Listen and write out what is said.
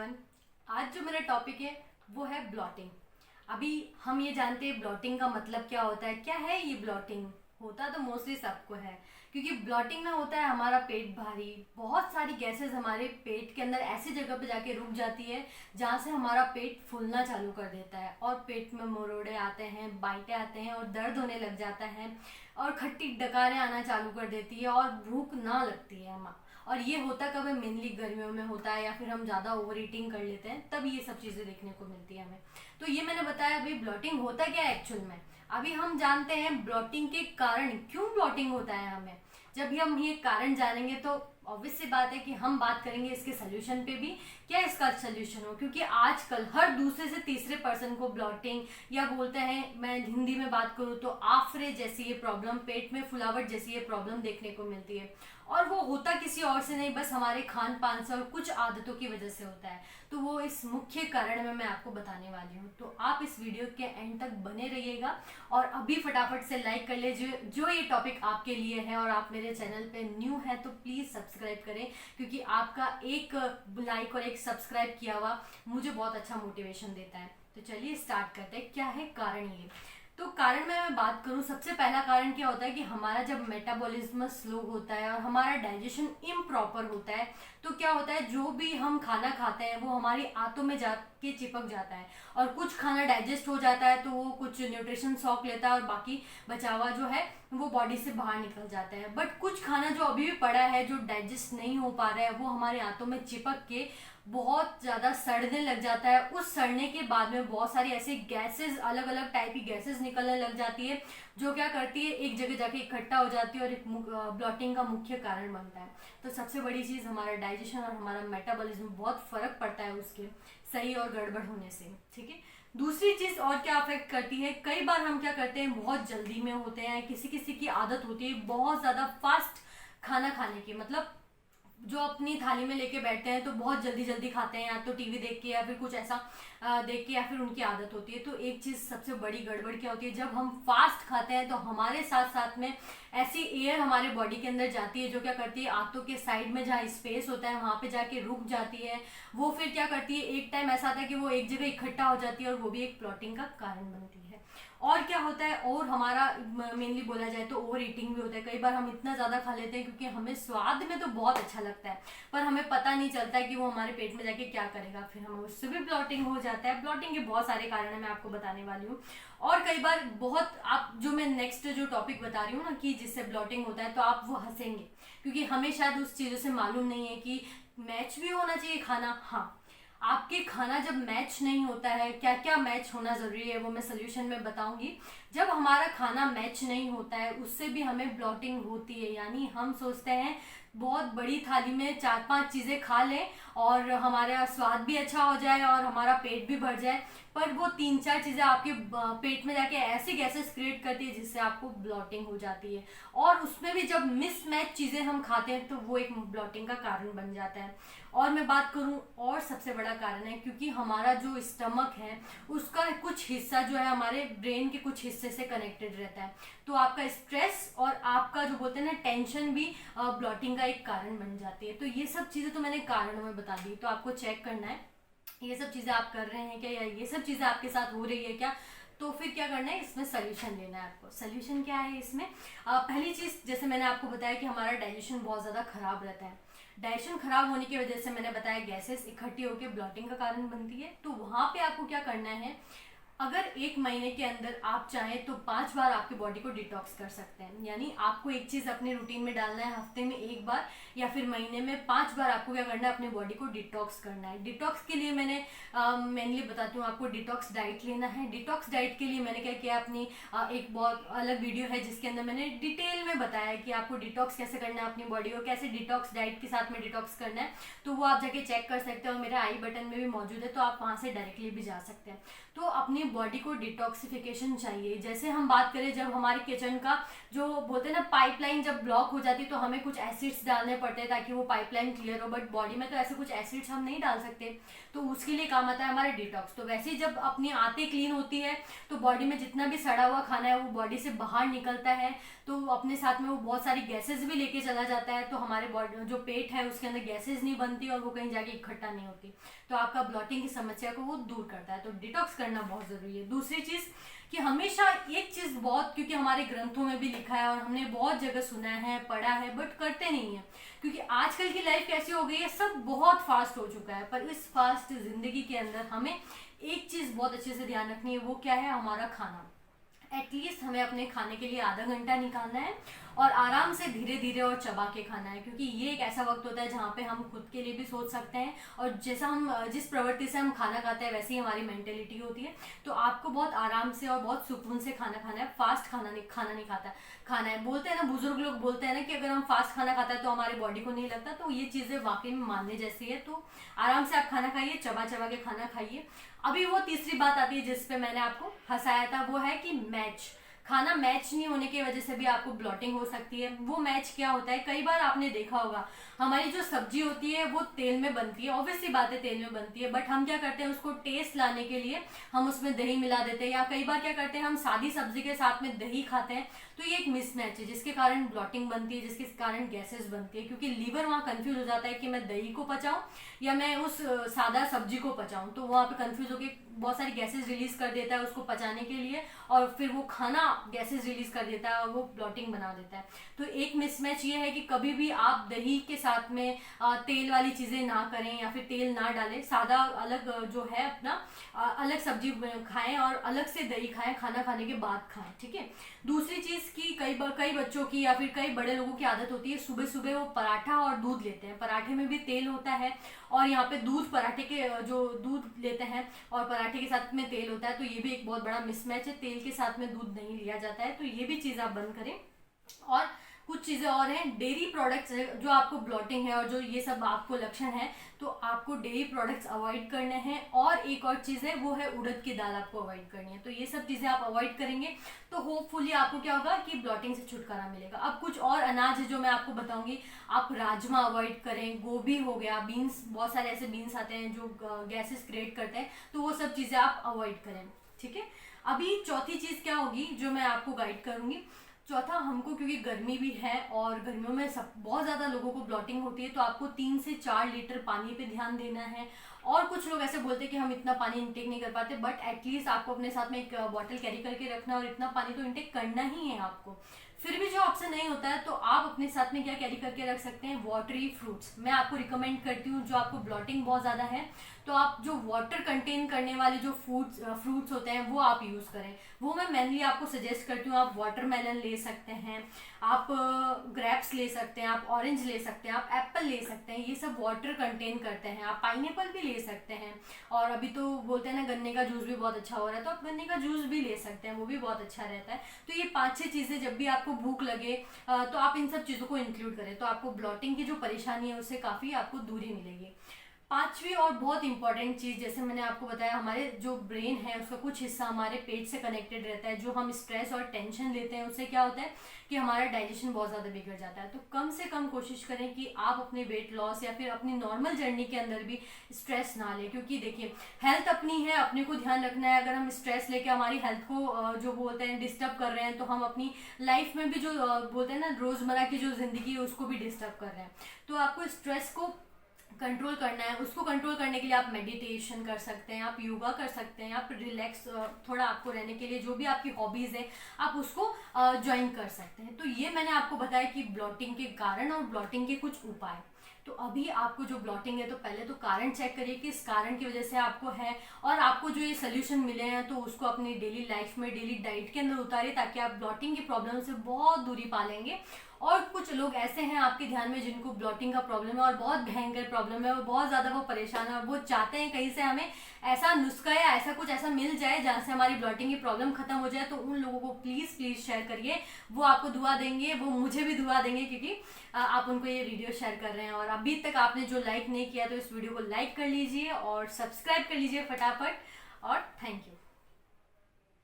Everyone. आज जो मेरा टॉपिक है वो है ब्लॉटिंग। अभी हम ये जानते हैं ब्लॉटिंग का मतलब क्या होता है। क्या है ये ब्लॉटिंग? होता तो मोस्टली सबको है, क्योंकि ब्लॉटिंग में होता है हमारा पेट भारी, बहुत सारी गैसेस हमारे पेट के अंदर ऐसी जगह पे जाके रुक जाती है जहाँ से हमारा पेट फूलना चालू कर देता है और पेट में मरोड़े आते हैं, बाइटें आते हैं और दर्द होने लग जाता है और खट्टी डकारें आना चालू कर देती है और भूख ना लगती है हमारा। और ये होता कब है? मेनली गर्मियों में होता है, या फिर हम ज़्यादा ओवर ईटिंग कर लेते हैं, तब ये सब चीज़ें देखने को मिलती है हमें। तो ये मैंने बताया। अभी ब्लॉटिंग होता क्या है एक्चुअल में? अभी हम जानते हैं ब्लॉटिंग के कारण, क्यों ब्लॉटिंग होता है हमें। जब भी हम ये कारण जानेंगे तो ऑब्वियस सी बात है कि हम बात करेंगे इसके सोल्यूशन पे भी, क्या इसका सोल्यूशन हो। क्योंकि आजकल हर दूसरे से तीसरे पर्सन को ब्लॉटिंग, या बोलते हैं, मैं हिंदी में बात करूँ तो आफरे जैसी ये प्रॉब्लम, पेट में फुलावट जैसी ये प्रॉब्लम देखने को मिलती है। और वो होता किसी और से नहीं, बस हमारे खान पान से और कुछ आदतों की वजह से होता है। तो वो इस मुख्य कारण में मैं आपको बताने वाली हूँ। तो आप इस वीडियो के एंड तक बने रहिएगा और अभी फटाफट से लाइक कर लीजिए जो ये टॉपिक आपके लिए है। और आप मेरे चैनल पे न्यू है तो प्लीज़ सब्सक्राइब करें, क्योंकि आपका एक लाइक और एक सब्सक्राइब किया हुआ मुझे बहुत अच्छा मोटिवेशन देता है। तो चलिए स्टार्ट करते हैं। क्या है कारण ये? तो कारण में मैं बात करूं, सबसे पहला कारण क्या होता है कि हमारा जब मेटाबॉलिज्म स्लो होता है और हमारा डाइजेशन इम्प्रॉपर होता है, तो क्या होता है, जो भी हम खाना खाते हैं वो हमारी आंतों में जाके चिपक जाता है। और कुछ खाना डाइजेस्ट हो जाता है तो वो कुछ न्यूट्रिशन शॉक लेता है और बाकी बचा हुआ जो है वो बॉडी से बाहर निकल जाता है। बट कुछ खाना जो अभी भी पड़ा है, जो डाइजेस्ट नहीं हो पा रहा है, वो हमारे आंतों में चिपक के बहुत ज़्यादा सड़ने लग जाता है। उस सड़ने के बाद में बहुत सारी ऐसी गैसेस, अलग अलग टाइप की गैसेस निकलने लग जाती है, जो क्या करती है, एक जगह जाके इकट्ठा हो जाती है और एक ब्लॉटिंग का मुख्य कारण बनता है। तो सबसे बड़ी चीज़, हमारा डाइजेशन और हमारा मेटाबॉलिज्म, बहुत फर्क पड़ता है उसके सही और गड़बड़ होने से। ठीक है। दूसरी चीज़ और क्या अफेक्ट करती है, कई बार हम क्या करते हैं, बहुत जल्दी में होते हैं, किसी किसी की आदत होती है बहुत ज़्यादा फास्ट खाना खाने की, मतलब जो अपनी थाली में लेके बैठते हैं तो बहुत जल्दी जल्दी खाते हैं, या तो टीवी देख के या फिर कुछ ऐसा देख के, या फिर उनकी आदत होती है। तो एक चीज़ सबसे बड़ी गड़बड़ क्या होती है, जब हम फास्ट खाते हैं तो हमारे साथ साथ में ऐसी एयर हमारे बॉडी के अंदर जाती है जो क्या करती है, आंतों के साइड में जहाँ स्पेस होता है वहाँ पे जाके रुक जाती है। वो फिर क्या करती है, एक टाइम ऐसा आता है कि वो एक जगह इकट्ठा हो जाती है और वो भी एक ब्लॉटिंग का कारण बनती है। और क्या होता है, और हमारा मेनली बोला जाए तो ओवर ईटिंग भी होता है। कई बार हम इतना ज़्यादा खा लेते हैं क्योंकि हमें स्वाद में तो बहुत अच्छा लगता है, पर हमें पता नहीं चलता है कि वो हमारे पेट में जाके क्या करेगा, फिर हमें उससे भी ब्लॉटिंग हो जाता है। ब्लॉटिंग के बहुत सारे कारण है, मैं आपको बताने वाली हूँ। और कई बार बहुत, आप जो मैं नेक्स्ट जो टॉपिक बता रही हूँ ना कि जिससे ब्लॉटिंग होता है, तो आप वो हंसेंगे, क्योंकि हमें शायद उस चीज़ों से मालूम नहीं है कि मैच भी होना चाहिए खाना। हाँ, आपके खाना जब मैच नहीं होता है, क्या क्या मैच होना ज़रूरी है वो मैं सोल्यूशन में बताऊंगी। जब हमारा खाना मैच नहीं होता है उससे भी हमें ब्लॉटिंग होती है। यानी हम सोचते हैं बहुत बड़ी थाली में 4-5 चीज़ें खा लें और हमारा स्वाद भी अच्छा हो जाए और हमारा पेट भी भर जाए, पर वो 3-4 चीज़ें आपके पेट में जाके ऐसी गैसेस क्रिएट करती है जिससे आपको ब्लॉटिंग हो जाती है। और उसमें भी जब मिसमैच चीज़ें हम खाते हैं तो वो एक ब्लॉटिंग का कारण बन जाता है। और मैं बात करूं, और सबसे बड़ा कारण है, क्योंकि हमारा जो स्टमक है उसका कुछ हिस्सा जो है हमारे ब्रेन के कुछ हिस्से से कनेक्टेड रहता है। तो आपका स्ट्रेस और आपका जो बोलते हैं ना टेंशन भी ब्लॉटिंग का एक कारण बन जाती है। तो ये सब चीज़ें तो मैंने कारणों में बता दी, तो आपको चेक करना है ये सब चीज़ें आप कर रहे हैं क्या, या ये सब चीज़ें आपके साथ हो रही है क्या। तो फिर क्या करना है, इसमें सोल्यूशन लेना है आपको। सोल्यूशन क्या है इसमें? पहली चीज़, जैसे मैंने आपको बताया कि हमारा डाइजेशन बहुत ज़्यादा खराब रहता है। डाइजेशन खराब होने की वजह से, मैंने बताया, गैसेस इकट्ठी होकर ब्लॉटिंग का कारण बनती है। तो वहाँ पे आपको क्या करना है, अगर 1 महीने के अंदर आप चाहें तो 5 बार आपकी बॉडी को डिटॉक्स कर सकते हैं। यानी आपको एक चीज़ अपने रूटीन में डालना है, हफ्ते में 1 बार या फिर महीने में 5 बार आपको क्या करना है, अपनी बॉडी को डिटॉक्स करना है। डिटॉक्स के लिए मैंने मेनली बताती हूँ आपको, डिटॉक्स डाइट लेना है। डिटॉक्स डाइट के लिए मैंने क्या किया, अपनी एक बहुत अलग वीडियो है जिसके अंदर मैंने डिटेल में बताया कि आपको डिटॉक्स कैसे करना है, अपनी बॉडी को कैसे डिटॉक्स डाइट के साथ में डिटॉक्स करना है। तो वो आप जाके चेक कर सकते हो, मेरे आई बटन में भी मौजूद है, तो आप वहाँ से डायरेक्टली भी जा सकते हैं। तो अपनी अपनी बॉडी को डिटॉक्सिफिकेशन चाहिए। जैसे हम बात करें, जब हमारे किचन का जो बोलते हैं ना पाइपलाइन जब ब्लॉक हो जाती है तो हमें कुछ एसिड्स डालने पड़ते हैं ताकि वो पाइपलाइन क्लियर हो, बट बॉडी में तो ऐसे कुछ एसिड्स हम नहीं डाल सकते, तो उसके लिए काम आता है हमारा डिटॉक्स। तो वैसे ही जब अपनी आंतें क्लीन होती है तो बॉडी में जितना भी सड़ा हुआ खाना है वो बॉडी से बाहर निकलता है, तो अपने साथ में वो बहुत सारी गैसेज भी लेके चला जाता है, तो हमारे बॉडी जो पेट है उसके अंदर गैसेज नहीं बनती और वो कहीं जाके इकट्ठा नहीं होती, तो आपका ब्लॉटिंग की समस्या को वो दूर करता है। तो डिटॉक्स करना बहुत जरूरी है। दूसरी चीज कि हमेशा एक चीज बहुत, क्योंकि हमारे ग्रंथों में भी लिखा है और हमने बहुत जगह सुना है, पढ़ा है, बट करते नहीं है, क्योंकि आजकल की लाइफ कैसी हो गई है, सब बहुत फास्ट हो चुका है। पर इस फास्ट जिंदगी के अंदर हमें एक चीज बहुत अच्छे से ध्यान रखनी है, वो क्या है, हमारा खाना। एटलीस्ट हमें अपने खाने के लिए आधा घंटा निकालना है और आराम से धीरे धीरे और चबा के खाना है, क्योंकि ये एक ऐसा वक्त होता है जहाँ पे हम खुद के लिए भी सोच सकते हैं, और जैसा हम जिस प्रवृत्ति से हम खाना खाते हैं वैसी ही हमारी मेंटेलिटी होती है। तो आपको बहुत आराम से और बहुत सुकून से खाना खाना है, फास्ट खाना नहीं खाना है। बोलते हैं ना, बुजुर्ग लोग बोलते हैं ना कि अगर हम फास्ट खाना खाते हैं तो हमारी बॉडी को नहीं लगता, तो ये चीजें वाकई में मानने जैसी है। तो आराम से आप खाना खाइए, चबा चबा के खाना खाइए। अभी वो तीसरी बात आती है जिसपे मैंने आपको हंसाया था, वो है कि खाना मैच नहीं होने की वजह से भी आपको ब्लॉटिंग हो सकती है। वो मैच क्या होता है, कई बार आपने देखा होगा हमारी जो सब्जी होती है वो तेल में बनती है, ऑब्वियसली बात है तेल में बनती है, बट हम क्या करते हैं उसको टेस्ट लाने के लिए हम उसमें दही मिला देते हैं, या कई बार क्या करते हैं हम सादी सब्जी के साथ में दही खाते हैं। तो ये एक मिसमैच है जिसके कारण ब्लॉटिंग बनती है, जिसके कारण गैसेस बनती है, क्योंकि लीवर वहाँ कंफ्यूज हो जाता है कि मैं दही को पचाऊं या मैं उस सादा सब्जी को पचाऊं, तो वहाँ पे कंफ्यूज होकर बहुत सारी गैसेस रिलीज कर देता है उसको पचाने के लिए, और फिर वो खाना गैसेस रिलीज कर देता है और वो ब्लॉटिंग बना देता है। तो एक मिसमैच ये है कि कभी भी आप दही के साथ में तेल वाली चीजें ना करें या फिर तेल ना डालें, सादा अलग जो है अपना अलग सब्जी खाएं और अलग से दही खाएं, खाना खाने के बाद खाएं, ठीक है। दूसरी चीज की कई बच्चों की या फिर कई बड़े लोगों की आदत होती है सुबह सुबह वो पराठा और दूध लेते हैं, पराठे में भी तेल होता है और यहाँ पे दूध, पराठे के जो दूध लेते हैं और पराठे के साथ में तेल होता है, तो ये भी एक बहुत बड़ा मिसमैच है। तेल के साथ में दूध नहीं लिया जाता है, तो ये भी चीज आप बंद करें। और कुछ चीजें और हैं, डेयरी प्रोडक्ट्स जो आपको ब्लॉटिंग है और जो ये सब आपको लक्षण है, तो आपको डेयरी प्रोडक्ट्स अवॉइड करने हैं। और एक और चीज है वो है उड़द की दाल आपको अवॉइड करनी है। तो ये सब चीजें आप अवॉइड करेंगे तो होपफुली आपको क्या होगा कि ब्लॉटिंग से छुटकारा मिलेगा। अब कुछ और अनाज है जो मैं आपको बताऊंगी, आप राजमा अवॉइड करें, गोभी हो गया, बीन्स, बहुत सारे ऐसे बीन्स आते हैं जो गैसेस क्रिएट करते हैं, तो वो सब चीजें आप अवॉइड करें, ठीक है। अभी चौथी चीज क्या होगी जो मैं आपको गाइड करूंगी। चौथा, हमको क्योंकि गर्मी भी है और गर्मियों में सब बहुत ज़्यादा लोगों को ब्लॉटिंग होती है, तो आपको 3 से 4 लीटर पानी पे ध्यान देना है। और कुछ लोग ऐसे बोलते हैं कि हम इतना पानी इंटेक नहीं कर पाते, बट एटलीस्ट आपको अपने साथ में एक बॉटल कैरी करके रखना और इतना पानी तो इंटेक करना ही है आपको। फिर भी जो आपसे नहीं होता है तो आप अपने साथ में क्या कैरी करके रख सकते हैं, वाटरी फ्रूट्स। मैं आपको रिकमेंड करती हूँ, जो आपको ब्लॉटिंग बहुत ज़्यादा है तो आप जो वाटर कंटेन करने वाले जो फ्रूट्स होते हैं वो आप यूज़ करें। वो मैं मेनली आपको सजेस्ट करती हूँ। आप वाटरमेलन ले सकते हैं, आप ग्रेप्स ले सकते हैं, आप ऑरेंज ले सकते हैं, आप एप्पल ले सकते हैं, ये सब वाटर कंटेन करते हैं। आप पाइनएप्पल भी ले सकते हैं, और अभी तो बोलते हैं ना गन्ने का जूस भी बहुत अच्छा हो रहा है, तो आप गन्ने का जूस भी ले सकते हैं, वो भी बहुत अच्छा रहता है। तो ये 5-6 चीज़ें जब भी आपको भूख लगे तो आप इन सब चीज़ों को इंक्लूड करें, तो आपको ब्लॉटिंग की जो परेशानी है उससे काफ़ी आपको दूरी मिलेगी। पांचवी और बहुत इंपॉर्टेंट चीज, जैसे मैंने आपको बताया, हमारे जो ब्रेन है उसका कुछ हिस्सा हमारे पेट से कनेक्टेड रहता है। जो हम स्ट्रेस और टेंशन लेते हैं उससे क्या होता है कि हमारा डाइजेशन बहुत ज़्यादा बिगड़ जाता है। तो कम से कम कोशिश करें कि आप अपने वेट लॉस या फिर अपनी नॉर्मल जर्नी के अंदर भी स्ट्रेस ना लें, क्योंकि देखिए हेल्थ अपनी है, अपने को ध्यान रखना है। अगर हम स्ट्रेस लेके हमारी हेल्थ को जो बोलते हैं डिस्टर्ब कर रहे हैं, तो हम अपनी लाइफ में भी जो बोलते हैं ना रोजमर्रा की जो जिंदगी है उसको भी डिस्टर्ब कर रहे हैं। तो आपको स्ट्रेस को कंट्रोल करना है। उसको कंट्रोल करने के लिए आप मेडिटेशन कर सकते हैं, आप योगा कर सकते हैं, आप रिलैक्स थोड़ा आपको रहने के लिए जो भी आपकी हॉबीज़ है आप उसको ज्वाइन कर सकते हैं। तो ये मैंने आपको बताया कि ब्लॉटिंग के कारण और ब्लॉटिंग के कुछ उपाय। तो अभी आपको जो ब्लॉटिंग है तो पहले तो कारण चेक करिए कि इस कारण की वजह से आपको है, और आपको जो ये सोल्यूशन मिले हैं तो उसको अपनी डेली लाइफ में, डेली डाइट के अंदर उतारिए, ताकि आप ब्लॉटिंग की प्रॉब्लम से बहुत दूरी पा लेंगे। और कुछ लोग ऐसे हैं आपके ध्यान में जिनको ब्लॉटिंग का प्रॉब्लम है और बहुत भयंकर प्रॉब्लम है, वो बहुत ज़्यादा वो परेशान है और वो चाहते हैं कहीं से हमें ऐसा नुस्खा या ऐसा कुछ ऐसा मिल जाए जहाँ से हमारी ब्लॉटिंग की प्रॉब्लम खत्म हो जाए। तो उन लोगों को प्लीज़ शेयर करिए, वो आपको दुआ देंगे, वो मुझे भी दुआ देंगे, क्योंकि आप उनको ये वीडियो शेयर कर रहे हैं। और अभी तक आपने जो लाइक नहीं किया तो इस वीडियो को लाइक कर लीजिए और सब्सक्राइब कर लीजिए फटाफट, और थैंक यू।